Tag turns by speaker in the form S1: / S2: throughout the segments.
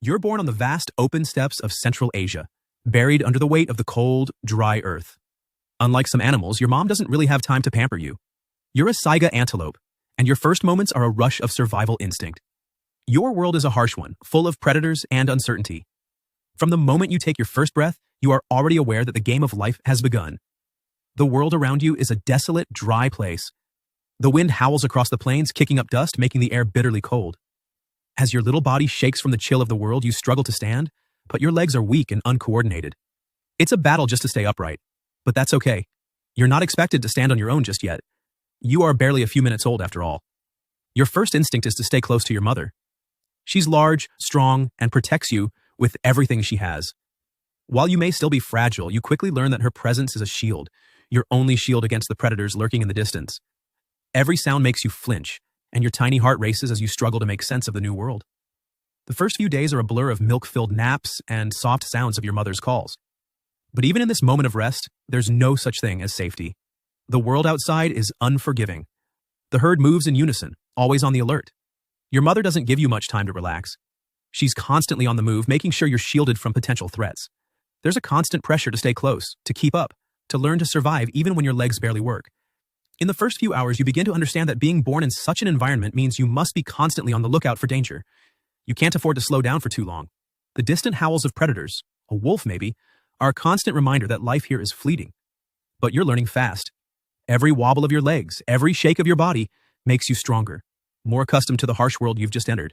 S1: You're born on the vast open steppes of Central Asia, buried under the weight of the cold, dry earth. Unlike some animals, your mom doesn't really have time to pamper you. You're a Saiga antelope, and your first moments are a rush of survival instinct. Your world is a harsh one, full of predators and uncertainty. From the moment you take your first breath, you are already aware that the game of life has begun. The world around you is a desolate, dry place. The wind howls across the plains, kicking up dust, making the air bitterly cold. As your little body shakes from the chill of the world, you struggle to stand, but your legs are weak and uncoordinated. It's a battle just to stay upright, but that's okay. You're not expected to stand on your own just yet. You are barely a few minutes old after all. Your first instinct is to stay close to your mother. She's large, strong, and protects you with everything she has. While you may still be fragile, you quickly learn that her presence is a shield, your only shield against the predators lurking in the distance. Every sound makes you flinch, and your tiny heart races as you struggle to make sense of the new world. The first few days are a blur of milk-filled naps and soft sounds of your mother's calls. But even in this moment of rest, there's no such thing as safety. The world outside is unforgiving. The herd moves in unison, always on the alert. Your mother doesn't give you much time to relax. She's constantly on the move, making sure you're shielded from potential threats. There's a constant pressure to stay close, to keep up, to learn to survive even when your legs barely work. In the first few hours, you begin to understand that being born in such an environment means you must be constantly on the lookout for danger. You can't afford to slow down for too long. The distant howls of predators, a wolf maybe, are a constant reminder that life here is fleeting. But you're learning fast. Every wobble of your legs, every shake of your body makes you stronger, more accustomed to the harsh world you've just entered.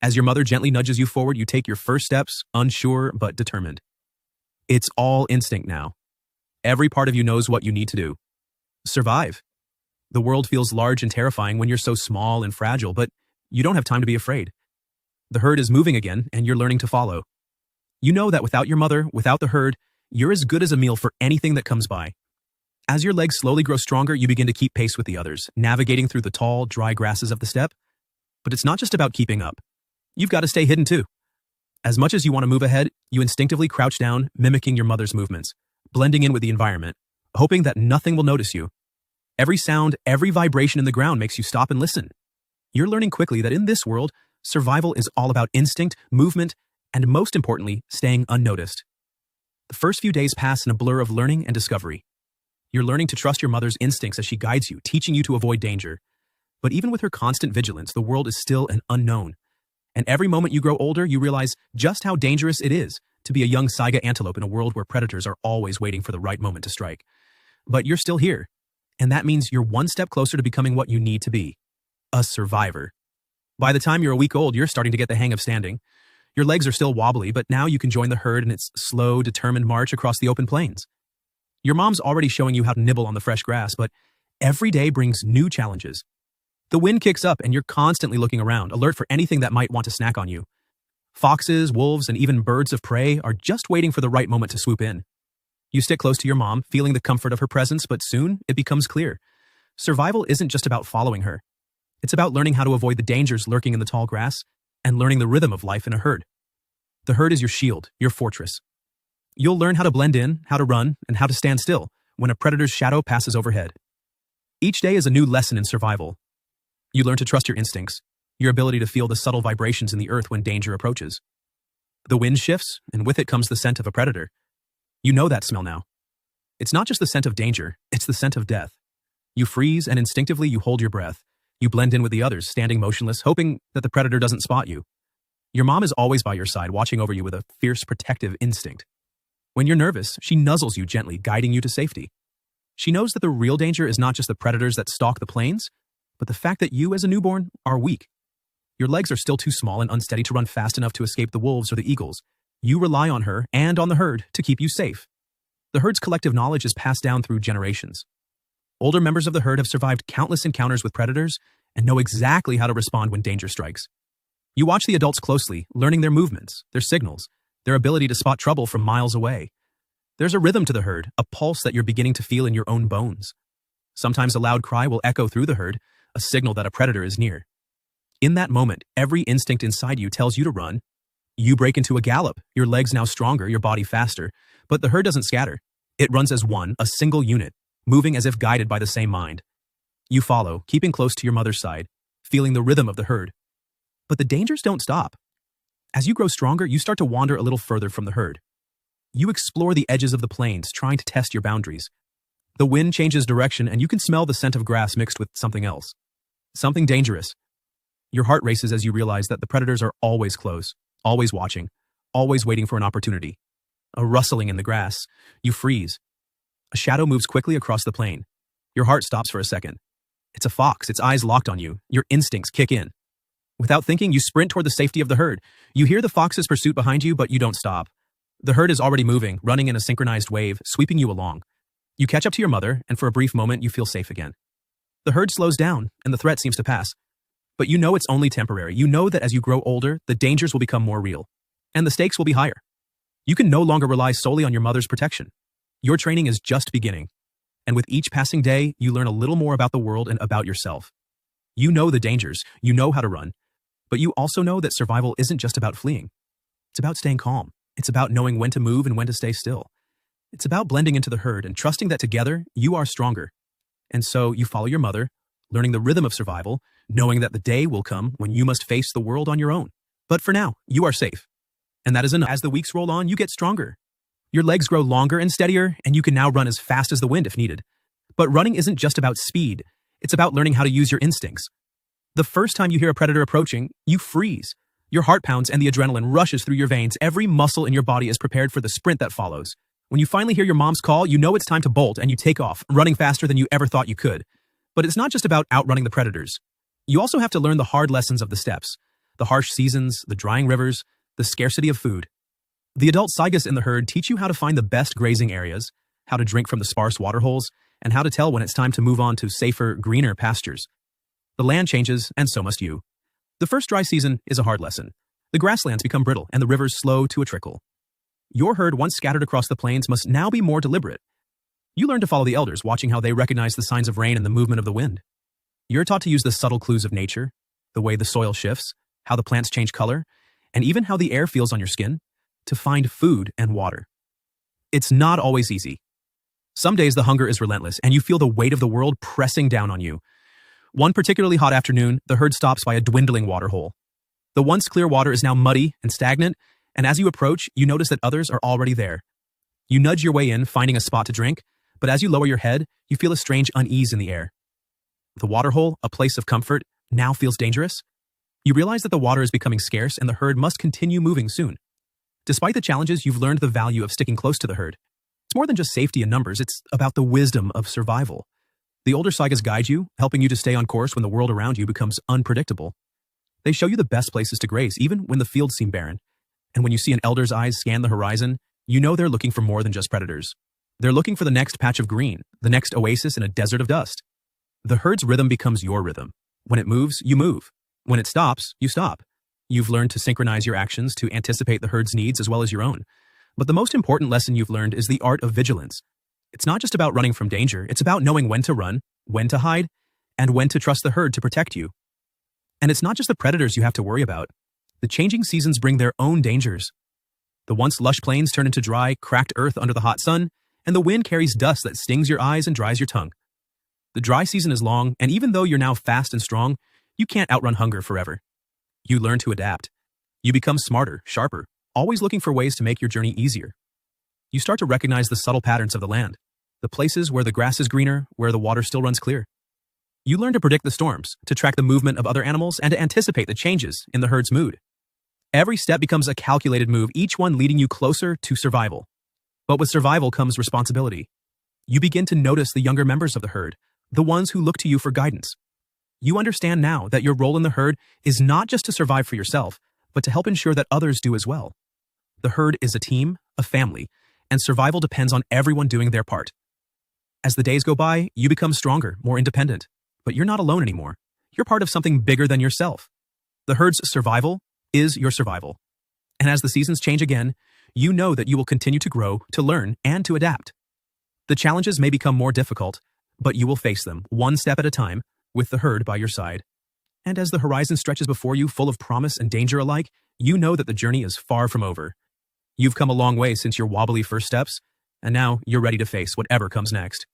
S1: As your mother gently nudges you forward, you take your first steps, unsure but determined. It's all instinct now. Every part of you knows what you need to do. Survive. The world feels large and terrifying when you're so small and fragile, but you don't have time to be afraid. The herd is moving again, and you're learning to follow. You know that without your mother, without the herd, you're as good as a meal for anything that comes by. As your legs slowly grow stronger, you begin to keep pace with the others, navigating through the tall, dry grasses of the steppe. But it's not just about keeping up. You've got to stay hidden too. As much as you want to move ahead, you instinctively crouch down, mimicking your mother's movements, blending in with the environment, hoping that nothing will notice you. Every sound, every vibration in the ground makes you stop and listen. You're learning quickly that in this world, survival is all about instinct, movement, and most importantly, staying unnoticed. The first few days pass in a blur of learning and discovery. You're learning to trust your mother's instincts as she guides you, teaching you to avoid danger. But even with her constant vigilance, the world is still an unknown. And every moment you grow older, you realize just how dangerous it is to be a young Saiga antelope in a world where predators are always waiting for the right moment to strike. But you're still here. And that means you're one step closer to becoming what you need to be, a survivor. By the time you're a week old, you're starting to get the hang of standing. Your legs are still wobbly, but now you can join the herd in its slow, determined march across the open plains. Your mom's already showing you how to nibble on the fresh grass, but every day brings new challenges. The wind kicks up and you're constantly looking around, alert for anything that might want to snack on you. Foxes, wolves, and even birds of prey are just waiting for the right moment to swoop in. You stick close to your mom, feeling the comfort of her presence, but soon it becomes clear. Survival isn't just about following her. It's about learning how to avoid the dangers lurking in the tall grass and learning the rhythm of life in a herd. The herd is your shield, your fortress. You'll learn how to blend in, how to run, and how to stand still when a predator's shadow passes overhead. Each day is a new lesson in survival. You learn to trust your instincts, your ability to feel the subtle vibrations in the earth when danger approaches. The wind shifts, and with it comes the scent of a predator. You know that smell now. It's not just the scent of danger, it's the scent of death. You freeze, and instinctively you hold your breath. You blend in with the others, standing motionless, hoping that the predator doesn't spot you. Your mom is always by your side, watching over you with a fierce protective instinct. When you're nervous, she nuzzles you gently, guiding you to safety. She knows that the real danger is not just the predators that stalk the plains, but the fact that you as a newborn are weak. Your legs are still too small and unsteady to run fast enough to escape the wolves or the eagles. You rely on her and on the herd to keep you safe. The herd's collective knowledge is passed down through generations. Older members of the herd have survived countless encounters with predators and know exactly how to respond when danger strikes. You watch the adults closely, learning their movements, their signals, their ability to spot trouble from miles away. There's a rhythm to the herd, a pulse that you're beginning to feel in your own bones. Sometimes a loud cry will echo through the herd, a signal that a predator is near. In that moment, every instinct inside you tells you to run. You break into a gallop, your legs now stronger, your body faster, but the herd doesn't scatter. It runs as one, a single unit, moving as if guided by the same mind. You follow, keeping close to your mother's side, feeling the rhythm of the herd. But the dangers don't stop. As you grow stronger, you start to wander a little further from the herd. You explore the edges of the plains, trying to test your boundaries. The wind changes direction, and you can smell the scent of grass mixed with something else. Something dangerous. Your heart races as you realize that the predators are always close, always watching, always waiting for an opportunity. A rustling in the grass. You freeze. A shadow moves quickly across the plain. Your heart stops for a second. It's a fox, its eyes locked on you. Your instincts kick in. Without thinking, you sprint toward the safety of the herd. You hear the fox's pursuit behind you, but you don't stop. The herd is already moving, running in a synchronized wave, sweeping you along. You catch up to your mother, and for a brief moment, you feel safe again. The herd slows down, and the threat seems to pass. But you know it's only temporary. You know that as you grow older, the dangers will become more real, and the stakes will be higher. You can no longer rely solely on your mother's protection. Your training is just beginning, and with each passing day, you learn a little more about the world and about yourself. You know the dangers, you know how to run, but you also know that survival isn't just about fleeing. It's about staying calm. It's about knowing when to move and when to stay still. It's about blending into the herd and trusting that together, you are stronger. And so you follow your mother, learning the rhythm of survival, knowing that the day will come when you must face the world on your own. But for now, you are safe. And that is enough. As the weeks roll on, you get stronger. Your legs grow longer and steadier, and you can now run as fast as the wind if needed. But running isn't just about speed. It's about learning how to use your instincts. The first time you hear a predator approaching, you freeze. Your heart pounds and the adrenaline rushes through your veins. Every muscle in your body is prepared for the sprint that follows. When you finally hear your mom's call, you know it's time to bolt and you take off, running faster than you ever thought you could. But it's not just about outrunning the predators. You also have to learn the hard lessons of the steppes, the harsh seasons, the drying rivers, the scarcity of food. The adult saigas in the herd teach you how to find the best grazing areas, how to drink from the sparse waterholes, and how to tell when it's time to move on to safer, greener pastures. The land changes, and so must you. The first dry season is a hard lesson. The grasslands become brittle, and the rivers slow to a trickle. Your herd, once scattered across the plains, must now be more deliberate. You learn to follow the elders, watching how they recognize the signs of rain and the movement of the wind. You're taught to use the subtle clues of nature, the way the soil shifts, how the plants change color, and even how the air feels on your skin, to find food and water. It's not always easy. Some days the hunger is relentless, and you feel the weight of the world pressing down on you. One particularly hot afternoon, the herd stops by a dwindling waterhole. The once clear water is now muddy and stagnant, and as you approach, you notice that others are already there. You nudge your way in, finding a spot to drink, but as you lower your head, you feel a strange unease in the air. The waterhole, a place of comfort, now feels dangerous. You realize that the water is becoming scarce and the herd must continue moving soon. Despite the challenges, you've learned the value of sticking close to the herd. It's more than just safety in numbers, it's about the wisdom of survival. The older saigas guide you, helping you to stay on course when the world around you becomes unpredictable. They show you the best places to graze, even when the fields seem barren. And when you see an elder's eyes scan the horizon, you know they're looking for more than just predators. They're looking for the next patch of green, the next oasis in a desert of dust. The herd's rhythm becomes your rhythm. When it moves, you move. When it stops, you stop. You've learned to synchronize your actions to anticipate the herd's needs as well as your own. But the most important lesson you've learned is the art of vigilance. It's not just about running from danger, it's about knowing when to run, when to hide, and when to trust the herd to protect you. And it's not just the predators you have to worry about. The changing seasons bring their own dangers. The once lush plains turn into dry, cracked earth under the hot sun, and the wind carries dust that stings your eyes and dries your tongue. The dry season is long, and even though you're now fast and strong, you can't outrun hunger forever. You learn to adapt. You become smarter, sharper, always looking for ways to make your journey easier. You start to recognize the subtle patterns of the land, the places where the grass is greener, where the water still runs clear. You learn to predict the storms, to track the movement of other animals, and to anticipate the changes in the herd's mood. Every step becomes a calculated move, each one leading you closer to survival. But with survival comes responsibility. You begin to notice the younger members of the herd, the ones who look to you for guidance. You understand now that your role in the herd is not just to survive for yourself, but to help ensure that others do as well. The herd is a team, a family, and survival depends on everyone doing their part. As the days go by, you become stronger, more independent, but you're not alone anymore. You're part of something bigger than yourself. The herd's survival is your survival. And as the seasons change again, you know that you will continue to grow, to learn, and to adapt. The challenges may become more difficult, but you will face them, one step at a time, with the herd by your side. And as the horizon stretches before you, full of promise and danger alike, you know that the journey is far from over. You've come a long way since your wobbly first steps, and now you're ready to face whatever comes next.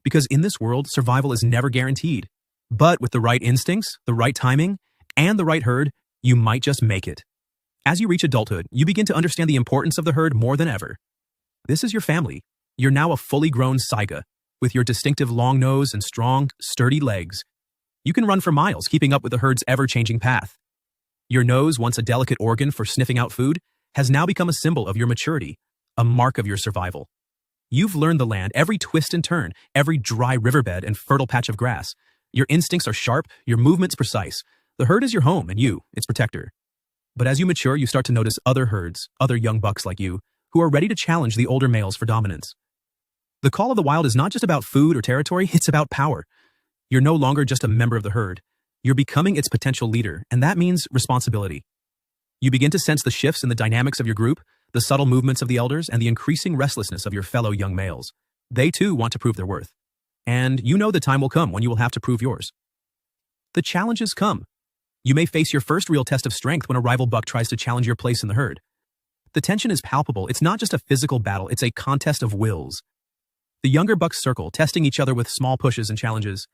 S1: Because in this world, survival is never guaranteed. But with the right instincts, the right timing, and the right herd, you might just make it. As you reach adulthood, you begin to understand the importance of the herd more than ever. This is your family. You're now a fully grown Saiga, with your distinctive long nose and strong, sturdy legs. You can run for miles, keeping up with the herd's ever-changing path. Your nose, once a delicate organ for sniffing out food, has now become a symbol of your maturity, a mark of your survival. You've learned the land, every twist and turn, every dry riverbed and fertile patch of grass. Your instincts are sharp, your movements precise. The herd is your home, and you, its protector. But as you mature, you start to notice other herds, other young bucks like you, who are ready to challenge the older males for dominance. The call of the wild is not just about food or territory, it's about power. You're no longer just a member of the herd. You're becoming its potential leader, and that means responsibility. You begin to sense the shifts in the dynamics of your group, the subtle movements of the elders, and the increasing restlessness of your fellow young males. They too want to prove their worth. And you know the time will come when you will have to prove yours. The challenges come. You may face your first real test of strength when a rival buck tries to challenge your place in the herd. The tension is palpable. It's not just a physical battle, it's a contest of wills. The younger bucks circle, testing each other with small pushes and challenges.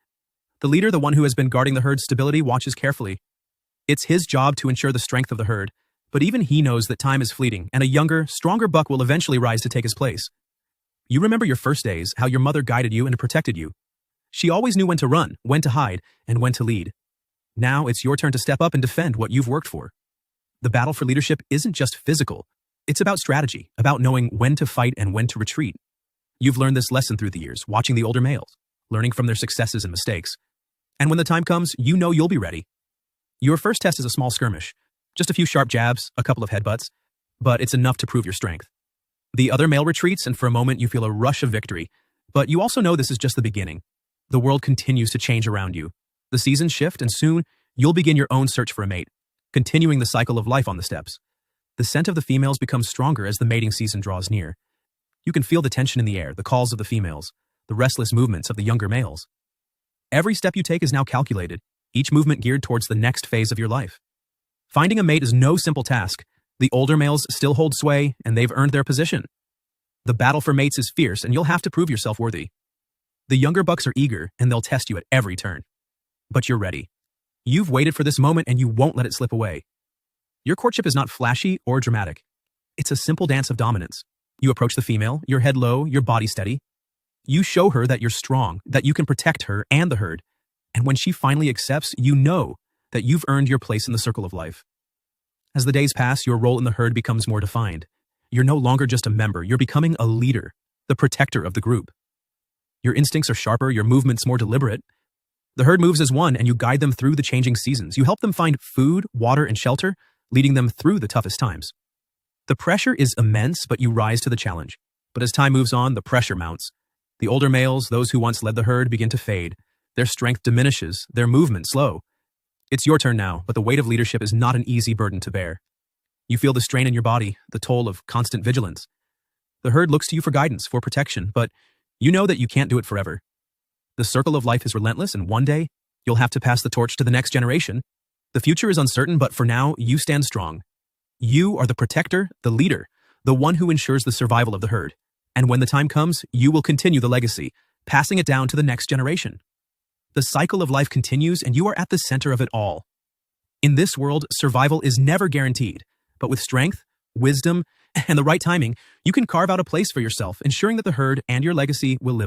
S1: The leader, the one who has been guarding the herd's stability, watches carefully. It's his job to ensure the strength of the herd, but even he knows that time is fleeting, and a younger, stronger buck will eventually rise to take his place. You remember your first days, how your mother guided you and protected you. She always knew when to run, when to hide, and when to lead. Now it's your turn to step up and defend what you've worked for. The battle for leadership isn't just physical. It's about strategy, about knowing when to fight and when to retreat. You've learned this lesson through the years, watching the older males, learning from their successes and mistakes. And when the time comes, you know you'll be ready. Your first test is a small skirmish, just a few sharp jabs, a couple of headbutts, but it's enough to prove your strength. The other male retreats, and for a moment you feel a rush of victory, but you also know this is just the beginning. The world continues to change around you. The seasons shift, and soon you'll begin your own search for a mate, continuing the cycle of life on the steppes. The scent of the females becomes stronger as the mating season draws near. You can feel the tension in the air, the calls of the females, the restless movements of the younger males. Every step you take is now calculated, each movement geared towards the next phase of your life. Finding a mate is no simple task. The older males still hold sway, and they've earned their position. The battle for mates is fierce, and you'll have to prove yourself worthy. The younger bucks are eager, and they'll test you at every turn. But you're ready. You've waited for this moment, and you won't let it slip away. Your courtship is not flashy or dramatic. It's a simple dance of dominance. You approach the female, your head low, your body steady. You show her that you're strong, that you can protect her and the herd. And when she finally accepts, you know that you've earned your place in the circle of life. As the days pass, your role in the herd becomes more defined. You're no longer just a member, you're becoming a leader, the protector of the group. Your instincts are sharper, your movements more deliberate. The herd moves as one, and you guide them through the changing seasons. You help them find food, water, and shelter, leading them through the toughest times. The pressure is immense, but you rise to the challenge. But as time moves on, the pressure mounts. The older males, those who once led the herd, begin to fade. Their strength diminishes, their movement slow. It's your turn now, but the weight of leadership is not an easy burden to bear. You feel the strain in your body, the toll of constant vigilance. The herd looks to you for guidance, for protection, but you know that you can't do it forever. The circle of life is relentless, and one day, you'll have to pass the torch to the next generation. The future is uncertain, but for now, you stand strong. You are the protector, the leader, the one who ensures the survival of the herd. And when the time comes, you will continue the legacy, passing it down to the next generation. The cycle of life continues, and you are at the center of it all. In this world, survival is never guaranteed, but with strength, wisdom, and the right timing, you can carve out a place for yourself, ensuring that the herd and your legacy will live